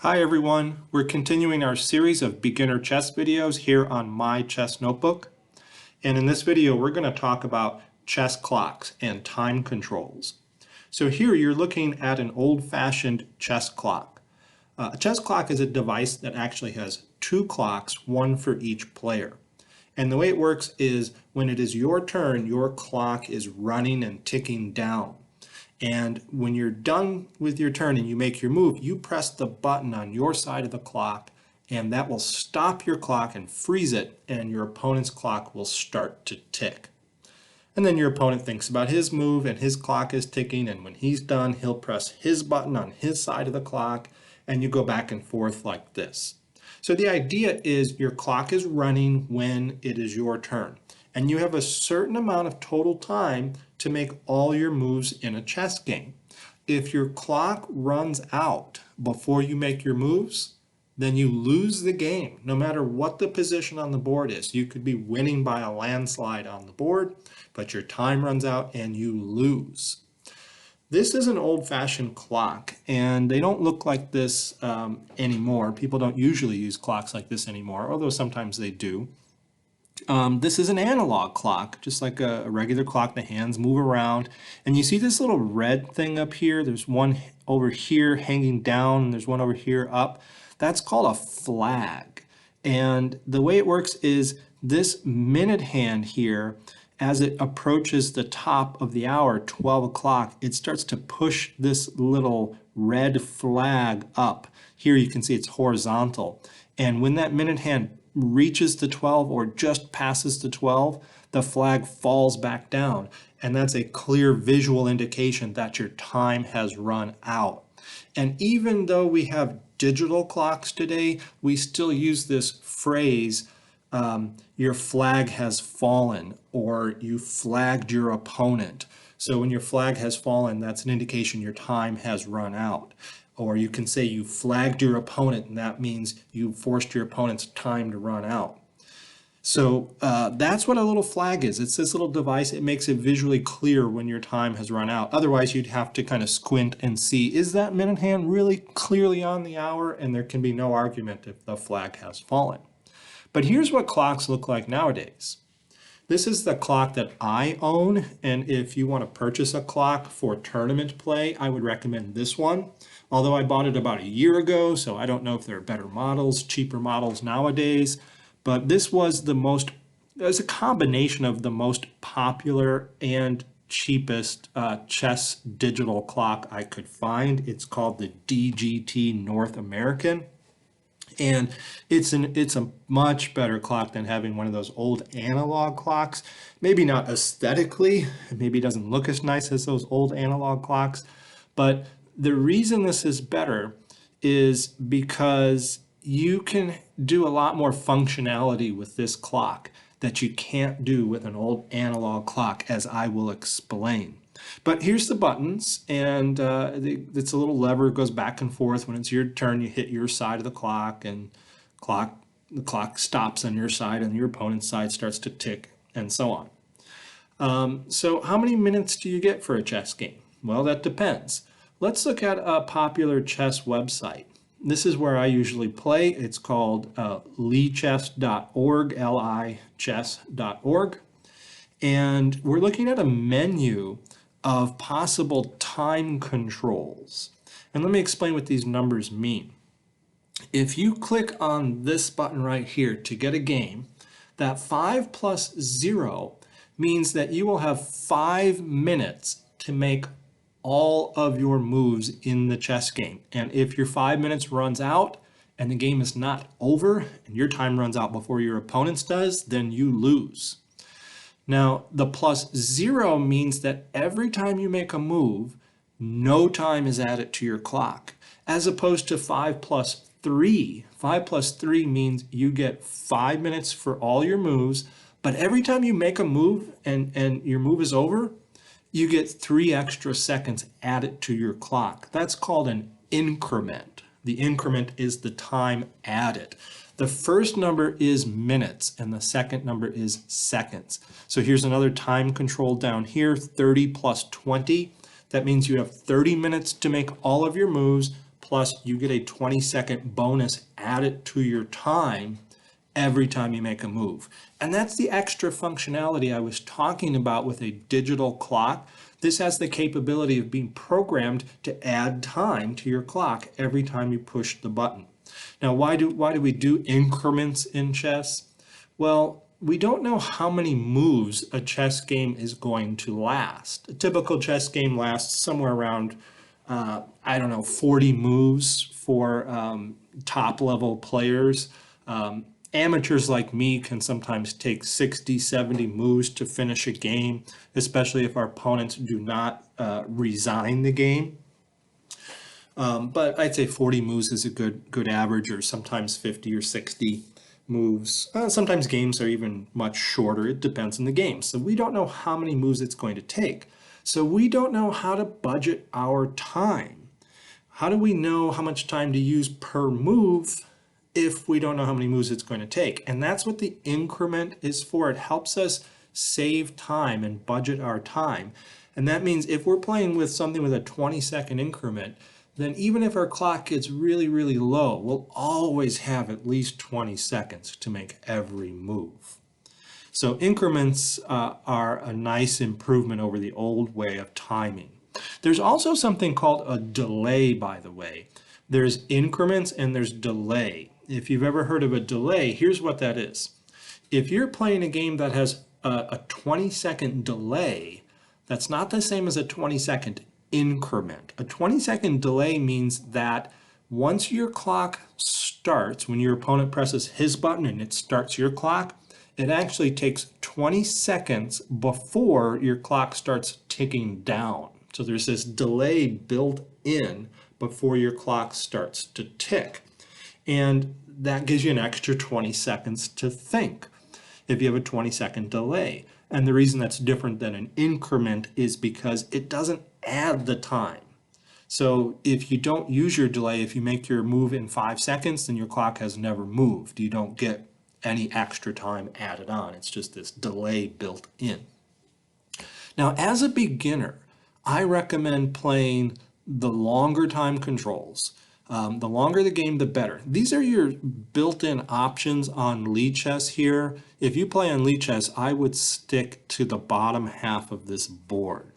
Hi everyone, we're continuing our series of beginner chess videos here on My Chess Notebook. And in this video, we're going to talk about chess clocks and time controls. So here you're looking at an old-fashioned chess clock. A chess clock is a device that actually has two clocks, one for each player. And the way it works is when it is your turn, your clock is running and ticking down. And when you're done with your turn and you make your move, you press the button on your side of the clock and that will stop your clock and freeze it, and your opponent's clock will start to tick. And then your opponent thinks about his move and his clock is ticking, and when he's done, he'll press his button on his side of the clock and you go back and forth like this. So the idea is your clock is running when it is your turn, and you have a certain amount of total time to make all your moves in a chess game. If your clock runs out before you make your moves, then you lose the game, no matter what the position on the board is. You could be winning by a landslide on the board, but your time runs out and you lose. This is an old-fashioned clock, and they don't look like this anymore. People don't usually use clocks like this anymore, although sometimes they do. This is an analog clock, just like a regular clock. The hands move around, and you see this little red thing up here. There's one over here hanging down, and there's one over here up. That's called a flag. And the way it works is this minute hand here, as it approaches the top of the hour, 12 o'clock, it starts to push this little red flag up. Here you can see it's horizontal. And when that minute hand reaches the 12 or just passes the 12, the flag falls back down. And that's a clear visual indication that your time has run out. And even though we have digital clocks today, we still use this phrase, your flag has fallen, or you flagged your opponent. So when your flag has fallen, that's an indication your time has run out. Or you can say you flagged your opponent, and that means you forced your opponent's time to run out. So that's what a little flag is. It's this little device. It makes it visually clear when your time has run out. Otherwise, you'd have to kind of squint and see, is that minute hand really clearly on the hour? And there can be no argument if the flag has fallen. But here's what clocks look like nowadays. This is the clock that I own, and if you want to purchase a clock for tournament play, I would recommend this one. Although I bought it about a year ago, so I don't know if there are better models, cheaper models nowadays, but this was a combination of the most popular and cheapest chess digital clock I could find. It's called the DGT North American. And it's a much better clock than having one of those old analog clocks. Maybe not aesthetically, maybe it doesn't look as nice as those old analog clocks, but the reason this is better is because you can do a lot more functionality with this clock that you can't do with an old analog clock, as I will explain. But here's the buttons, and it's a little lever, it goes back and forth. When it's your turn, you hit your side of the clock, and the clock stops on your side, and your opponent's side starts to tick, and so on. So how many minutes do you get for a chess game? Well, that depends. Let's look at a popular chess website. This is where I usually play. It's called lichess.org, lichess.org. And we're looking at a menu of possible time controls. And let me explain what these numbers mean. If you click on this button right here to get a game, that 5 plus 0 means that you will have 5 minutes to make all of your moves in the chess game. And if your 5 minutes runs out and the game is not over and your time runs out before your opponent's does, then you lose. Now, the plus 0 means that every time you make a move, no time is added to your clock, as opposed to 5 plus 3. 5 plus 3 means you get 5 minutes for all your moves, but every time you make a move and your move is over, you get 3 extra seconds added to your clock. That's called an increment. The increment is the time added. The first number is minutes and the second number is seconds. So here's another time control down here, 30 plus 20. That means you have 30 minutes to make all of your moves, plus you get a 20-second bonus added to your time every time you make a move. And that's the extra functionality I was talking about with a digital clock. This has the capability of being programmed to add time to your clock every time you push the button. Now, why do we do increments in chess? Well, we don't know how many moves a chess game is going to last. A typical chess game lasts somewhere around, 40 moves for top level players. Amateurs like me can sometimes take 60, 70 moves to finish a game, especially if our opponents do not resign the game. But I'd say 40 moves is a good average, or sometimes 50 or 60 moves. Sometimes games are even much shorter. It depends on the game. So we don't know how many moves it's going to take. So we don't know how to budget our time. How do we know how much time to use per move if we don't know how many moves it's going to take? And that's what the increment is for. It helps us save time and budget our time. And that means if we're playing with something with a 20-second increment, then even if our clock gets really, really low, we'll always have at least 20 seconds to make every move. So increments are a nice improvement over the old way of timing. There's also something called a delay, by the way. There's increments and there's delay. If you've ever heard of a delay, here's what that is. If you're playing a game that has a 20-second delay, that's not the same as a 20-second increment. A 20-second delay means that once your clock starts, when your opponent presses his button and it starts your clock, it actually takes 20 seconds before your clock starts ticking down. So there's this delay built in before your clock starts to tick. And that gives you an extra 20 seconds to think if you have a 20-second delay. And the reason that's different than an increment is because it doesn't add the time. So if you don't use your delay, if you make your move in 5 seconds, then your clock has never moved. You don't get any extra time added on. It's just this delay built in. Now, as a beginner, I recommend playing the longer time controls. The longer the game, the better. These are your built-in options on Lichess here. If you play on Lichess, I would stick to the bottom half of this board.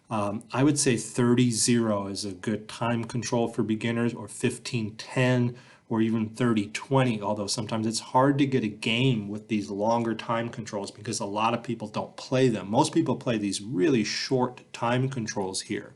I would say 30-0 is a good time control for beginners, or 15-10, or even 30-20, although sometimes it's hard to get a game with these longer time controls because a lot of people don't play them. Most people play these really short time controls here.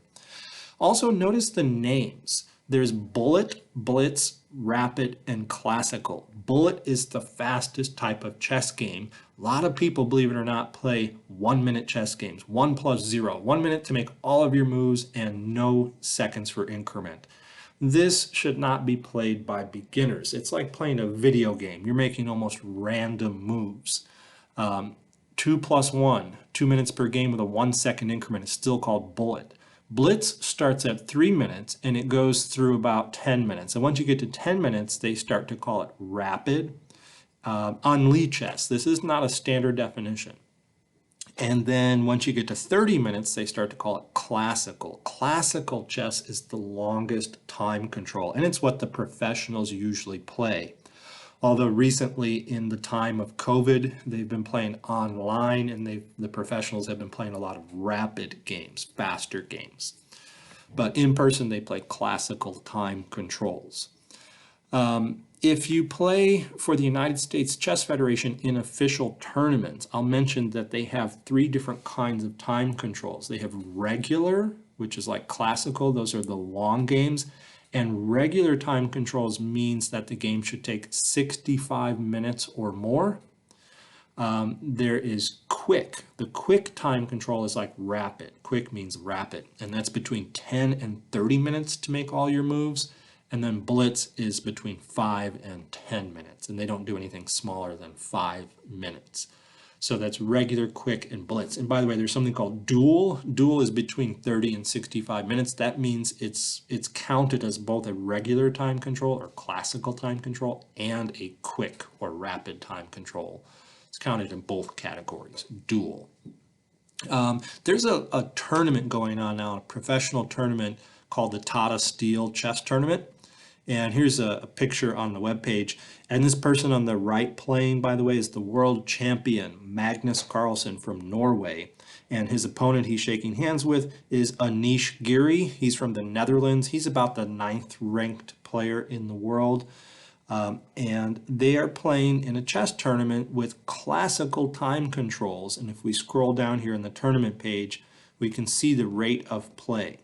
Also, notice the names. There's bullet, blitz, rapid, and classical. Bullet is the fastest type of chess game. A lot of people, believe it or not, play 1-minute chess games. 1 + 0. 1 minute to make all of your moves and no seconds for increment. This should not be played by beginners. It's like playing a video game. You're making almost random moves. 2 + 1, 2 minutes per game with a 1-second increment is still called bullet. Blitz starts at 3 minutes and it goes through about 10 minutes. And once you get to 10 minutes, they start to call it rapid. On Lichess, this is not a standard definition. And then once you get to 30 minutes, they start to call it classical. Classical chess is the longest time control, and it's what the professionals usually play. Although recently, in the time of COVID, they've been playing online, and the professionals have been playing a lot of rapid games, faster games. But in person, they play classical time controls. If you play for the United States Chess Federation in official tournaments, I'll mention that they have 3 different kinds of time controls. They have regular, which is like classical, those are the long games. And regular time controls means that the game should take 65 minutes or more. There is quick. The quick time control is like rapid. Quick means rapid. And that's between 10 and 30 minutes to make all your moves. And then blitz is between 5 and 10 minutes. And they don't do anything smaller than 5 minutes. So that's regular, quick, and blitz. And by the way, there's something called duel. Duel is between 30 and 65 minutes. That means it's counted as both a regular time control or classical time control and a quick or rapid time control. It's counted in both categories, duel. There's a tournament going on now, a professional tournament called the Tata Steel Chess Tournament. And here's a picture on the webpage. And this person on the right playing, by the way, is the world champion, Magnus Carlsen from Norway. And his opponent he's shaking hands with is Anish Giri. He's from the Netherlands. He's about the 9th ranked player in the world. And they are playing in a chess tournament with classical time controls. And if we scroll down here in the tournament page, we can see the rate of play.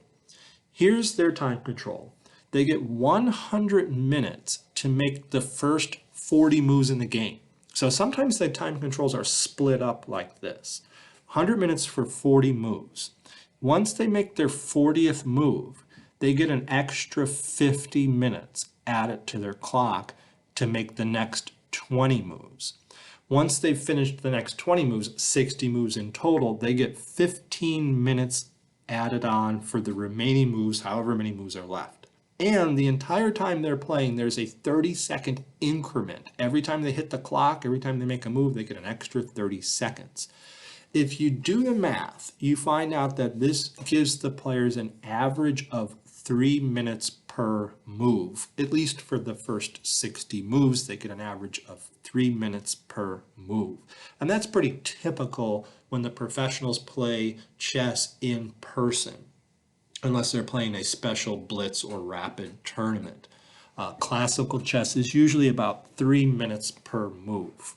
Here's their time control. They get 100 minutes to make the first 40 moves in the game. So sometimes the time controls are split up like this. 100 minutes for 40 moves. Once they make their 40th move, they get an extra 50 minutes added to their clock to make the next 20 moves. Once they've finished the next 20 moves, 60 moves in total, they get 15 minutes added on for the remaining moves, however many moves are left. And the entire time they're playing, there's a 30-second increment. Every time they hit the clock, every time they make a move, they get an extra 30 seconds. If you do the math, you find out that this gives the players an average of 3 minutes per move. At least for the first 60 moves, they get an average of 3 minutes per move. And that's pretty typical when the professionals play chess in person, unless they're playing a special blitz or rapid tournament. Classical chess is usually about 3 minutes per move.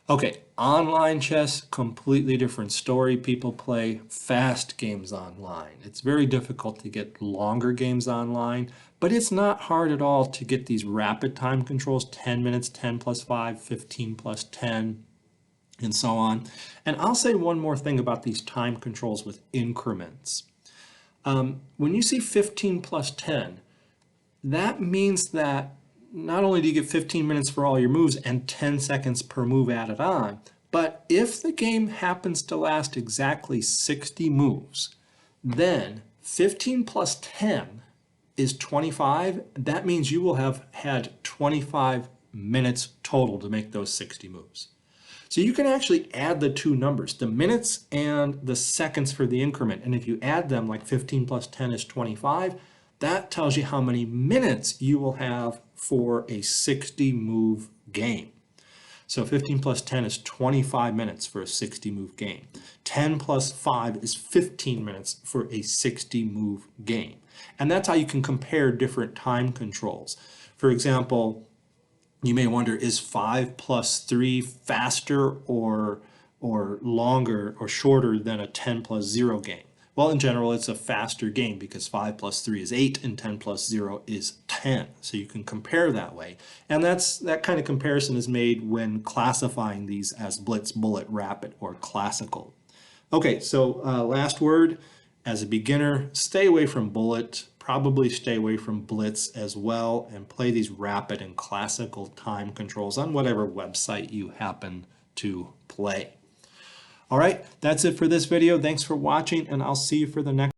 Okay, online chess, completely different story. People play fast games online. It's very difficult to get longer games online, but it's not hard at all to get these rapid time controls, 10 minutes, 10 plus 5, 15 plus 10, and so on. And I'll say one more thing about these time controls with increments. When you see 15 plus 10, that means that not only do you get 15 minutes for all your moves and 10 seconds per move added on, but if the game happens to last exactly 60 moves, then 15 plus 10 is 25. That means you will have had 25 minutes total to make those 60 moves. So you can actually add the two numbers, the minutes and the seconds for the increment. And if you add them, like 15 plus 10 is 25, that tells you how many minutes you will have for a 60 move game. So 15 plus 10 is 25 minutes for a 60 move game. 10 plus 5 is 15 minutes for a 60 move game. And that's how you can compare different time controls. For example, you may wonder, is 5 plus 3 faster or longer or shorter than a 10 plus 0 game? Well, in general, it's a faster game because 5 plus 3 is 8 and 10 plus 0 is 10. So you can compare that way. And that kind of comparison is made when classifying these as blitz, bullet, rapid, or classical. Okay, so last word, as a beginner, stay away from bullet, probably stay away from blitz as well, and play these rapid and classical time controls on whatever website you happen to play. All right, that's it for this video. Thanks for watching, and I'll see you for the next